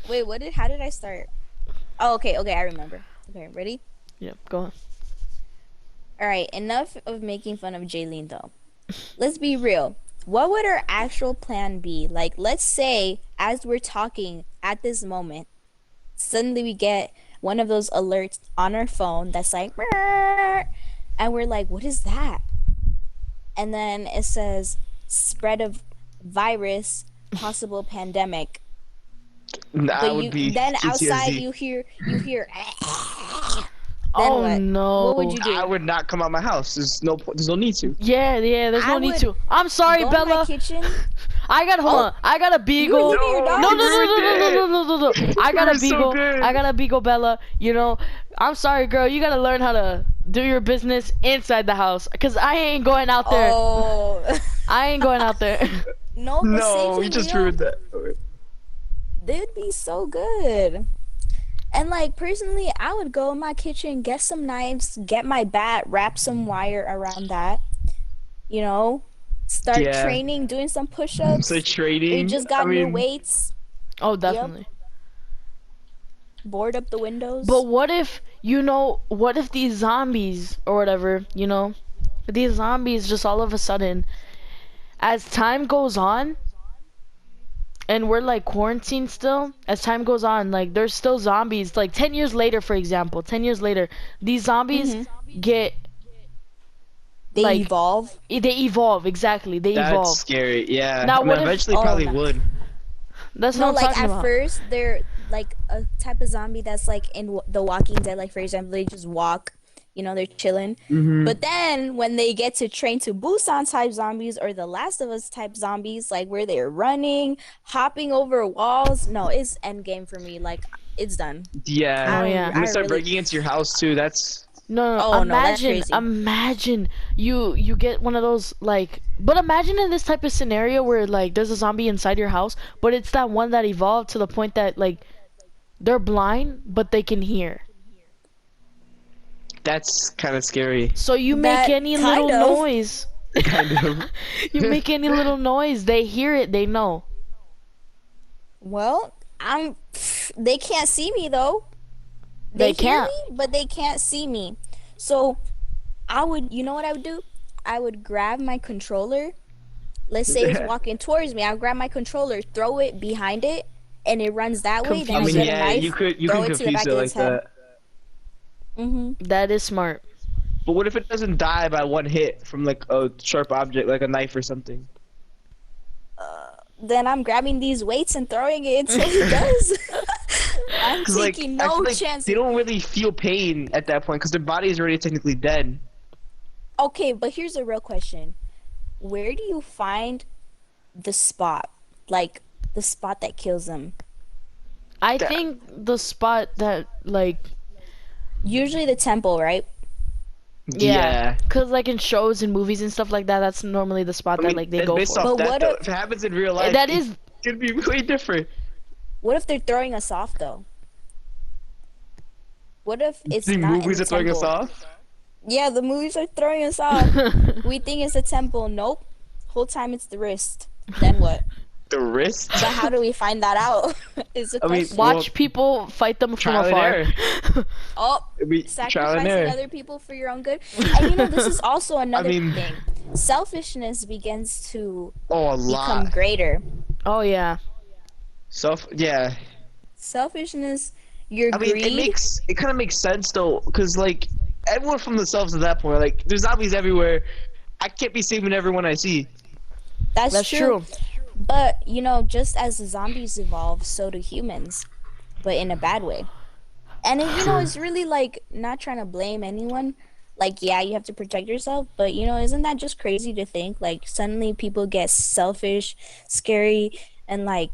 Wait, how did I start? Oh, okay, I remember. Okay, ready? Yeah, go on. All right, enough of making fun of Jaylene though. Let's be real. What would our actual plan be? Like, let's say as we're talking at this moment, suddenly we get one of those alerts on our phone that's like, "Meow," and we're like, what is that? And then it says spread of virus, possible pandemic. That But would you be then outside PTSD. you hear then Oh what? What would no. you I do? would not come out my house. There's no need to. Yeah, there's I no need would to. I'm sorry, go in my Bella. kitchen. Hold Oh, on. I got a you were beagle. leaving your No, No, dogs? no, you no, ruined no, no, no, it. no, no, no, no. I You got a were so beagle. I good. got a beagle, Bella. I'm sorry, girl. You gotta learn how to do your business inside the house. Cause I ain't going out there. Oh. I ain't going out there. No, but Sage No, you and just Leo, ruined that. they'd be so good. And like personally, I would go in my kitchen, get some knives, get my bat, wrap some wire around that, you know, start Yeah. training, doing some So push-ups. We trading. just I got new mean, weights. Oh, Yep. definitely. Board up the windows. But what if these zombies or whatever, these zombies just all of a sudden, as time goes on, and we're like quarantined still, as time goes on, like there's still zombies, like 10 years later, for example, 10 years later, these zombies get, They like, evolve. they evolve, exactly, they that's evolve. scary. Yeah. Now I mean, what if, eventually Oh probably no. would. that's what No, I'm like talking at about. first they're like a type of zombie that's like in The Walking Dead. Like for example, they just walk, they're chilling. Hmm. But then when they get to Train to Busan type zombies or The Last of Us type zombies, like where they're running, hopping over walls, no, it's endgame for me. Like it's done. Yeah. Oh I don't. yeah. I'm gonna I start really. breaking into your house too. That's No, no, Oh no, that's crazy. imagine you get one of those, like, but imagine in this type of scenario where like there's a zombie inside your house, but it's that one that evolved to the point that like they're blind but they can hear. that's kind of scary. So you make That any little kind of. noise, Kind of. you make any little noise, they hear it, they know. Well, I'm. They can't see me though. They They hear can't. me, but they can't see me. So I would, you know what I would do? I would grab my controller. Let's say it's walking towards me. I'll grab my controller, throw it behind it, and it runs that way. Then I I Confuse mean, get it. a yeah, knife, you throw can it to the confuse back it of like its head. that. That is smart. But what if it doesn't die by one hit from like a sharp object, like a knife or something? Then I'm grabbing these weights and throwing it until it does. I'm Because like taking I feel no like chances. they don't really feel pain at that point because their body is already technically dead. Okay, but here's a real question. Where do you find the spot? Like the spot that kills them? I That- think the spot that like, Usually the temple, right? yeah, cause like in shows and movies and stuff like that, that's normally the spot I that mean, like they go based for. off But that what though, if if it happens in real life, That is, it'd be way different. what if they're throwing us off though? What if it's The not in movies the are throwing us temple? off. Yeah, the movies are throwing us off. We think it's a temple. Nope. Whole time it's the wrist. Then what? The wrist. But how do we find that out? Is the I mean, question. watch Well, people fight them from trial and afar. error. Oh, It'd be trial and sacrificing error. other people for your own good. And this is also another mean- thing. Selfishness begins to Oh, a become lot. greater. Oh yeah. Yeah. Selfishness, your I mean, greed. it kind of makes sense though, because like everyone from themselves at that point, like there's zombies everywhere. I can't be saving everyone I see. That's true. true. But, just as the zombies evolve, so do humans. But in a bad way. And it's really like not trying to blame anyone. Like, yeah, you have to protect yourself, but isn't that just crazy to think? Like suddenly people get selfish, scary, and like,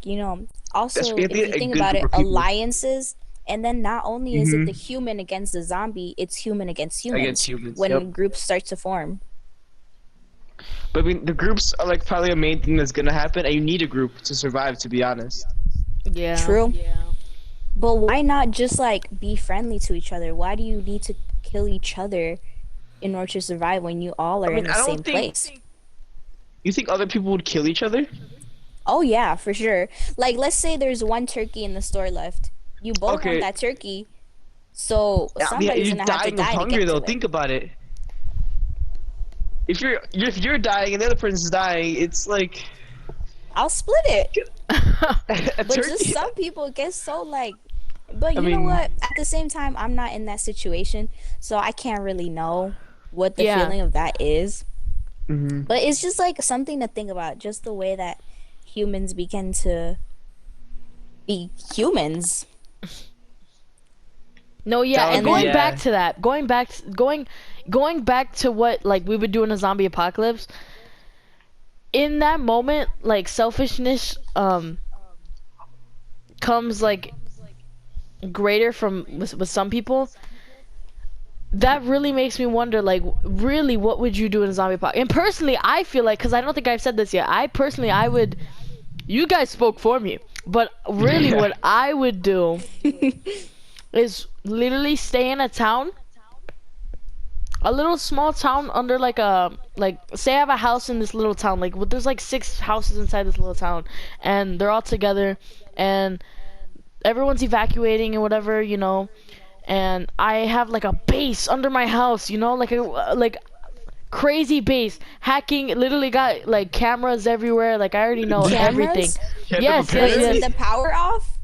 also we if have to you get a think good about group it, of people. alliances, and then not only is it the human against the zombie, it's human against humans. Against humans, When yep. groups start to form. But I mean, the groups are like probably a main thing that's gonna happen, and you need a group to survive. To be honest. Yeah. True. Yeah. But why not just like be friendly to each other? Why do you need to kill each other in order to survive when you all are I mean, in the I don't same think- place? You think other people would kill each other? Oh yeah, for sure. Like let's say there's one turkey in the store left. You both want Okay. that turkey, so Yeah, somebody's you're gonna have to dying of die to hunger get though. to it. Think about it. If you're dying and the other person's dying, it's like I'll split it. a But just turkey. some people get so like, but I you know mean, what? At the same time, I'm not in that situation, so I can't really know what the Yeah. feeling of that is. mhm. But it's just like something to think about, just the way that humans begin to be humans. No, yeah, That would and be, going back yeah. to that, going back to what like we would do in a zombie apocalypse. In that moment, like selfishness comes like greater from with some people. That really makes me wonder, like, really, what would you do in a zombie apocalypse? And personally, I feel like, because I don't think I've said this yet, I would, you guys spoke for me, but really Yeah. what I would do is literally stay in a town, a little small town under like a, like, say I have a house in this little town, like, there's like 6 houses inside this little town, and they're all together, and everyone's evacuating and whatever, you know, and I have like a base under my house, you know, like a like crazy base, hacking, literally got like cameras everywhere, like I already know everything. Cameras? You have to Yes, prepare yes, But it? isn't yes. the power off?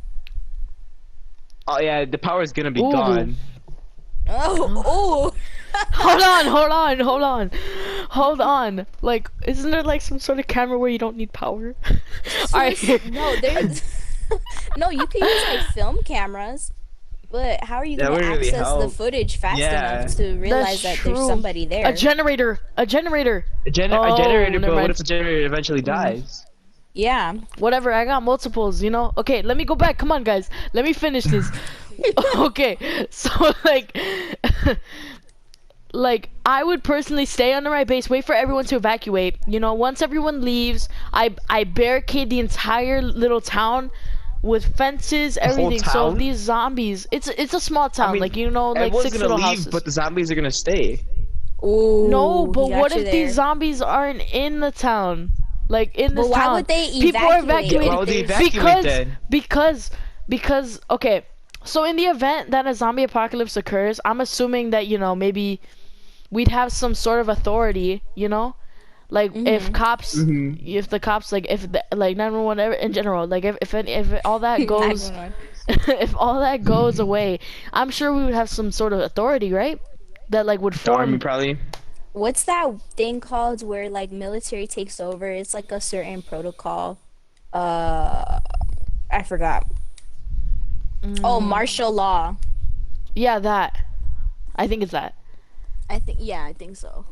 Oh yeah, the power's gonna be Ooh. gone. Oh, Hold on, hold on. Like, isn't there like some sort of camera where you don't need power? Alright. no, there's no. You can use like film cameras, but how are you That gonna wouldn't really access the help. footage fast Yeah. enough to realize that there's somebody there? A generator. A generator, Oh, but never what mind. if the generator eventually dies? Yeah. Whatever, I got multiples, you know? Okay, let me go back. Come on, guys. Let me finish this. Okay, so, like, like, I would personally stay under my base, wait for everyone to evacuate. You know, once everyone leaves, I barricade the entire little town with fences, whole everything. So town? these zombies, it's a small town, I mean, like, you know, like everyone's 6 gonna little leave, houses. but the zombies are gonna stay. Ooh. No, but he what got you if these there. zombies aren't in the town? Like, in this But why town. would they People are evacuate? evacuating. Why would they There's- evacuate then? Because okay, so in the event that a zombie apocalypse occurs, I'm assuming that, you know, maybe we'd have some sort of authority, you know, like if cops, Mhm. if the cops, like if the, like 911 in general, like if all that goes, 911. if all that goes away, I'm sure we would have some sort of authority, right? That like would The army form. probably. What's that thing called where like military takes over? It's like a certain protocol. I forgot. Oh, martial law. Yeah, that. I think it's that. I think so.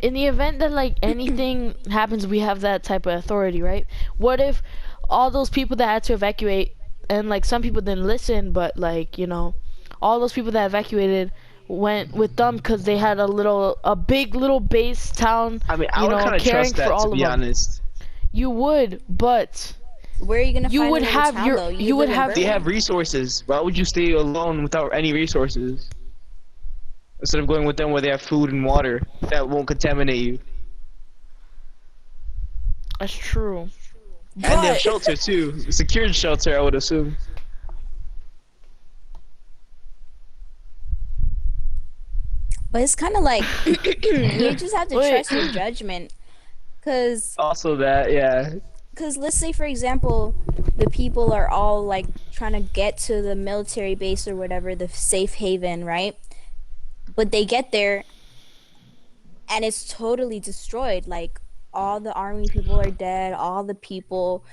In the event that like anything happens, we have that type of authority, right? What if all those people that had to evacuate, and like some people didn't listen, but like, you know, all those people that evacuated went with them because they had a big little base town, I mean, I you would know, kind of caring trust for that, all to of be them. honest. You would, but Where are you gonna You find would a little have town, your- though? you would live in have- They Berlin. have resources. Why would you stay alone without any resources? Instead of going with them where they have food and water that won't contaminate you. that's true. And they have But- shelter too. Secured shelter, I would assume. But it's kind of like you just have to Wait. trust your judgment, cause Also that, yeah. let's say for example, the people are all like trying to get to the military base or whatever, the safe haven, right? But they get there, and it's totally destroyed. Like all the army people are dead, all the people,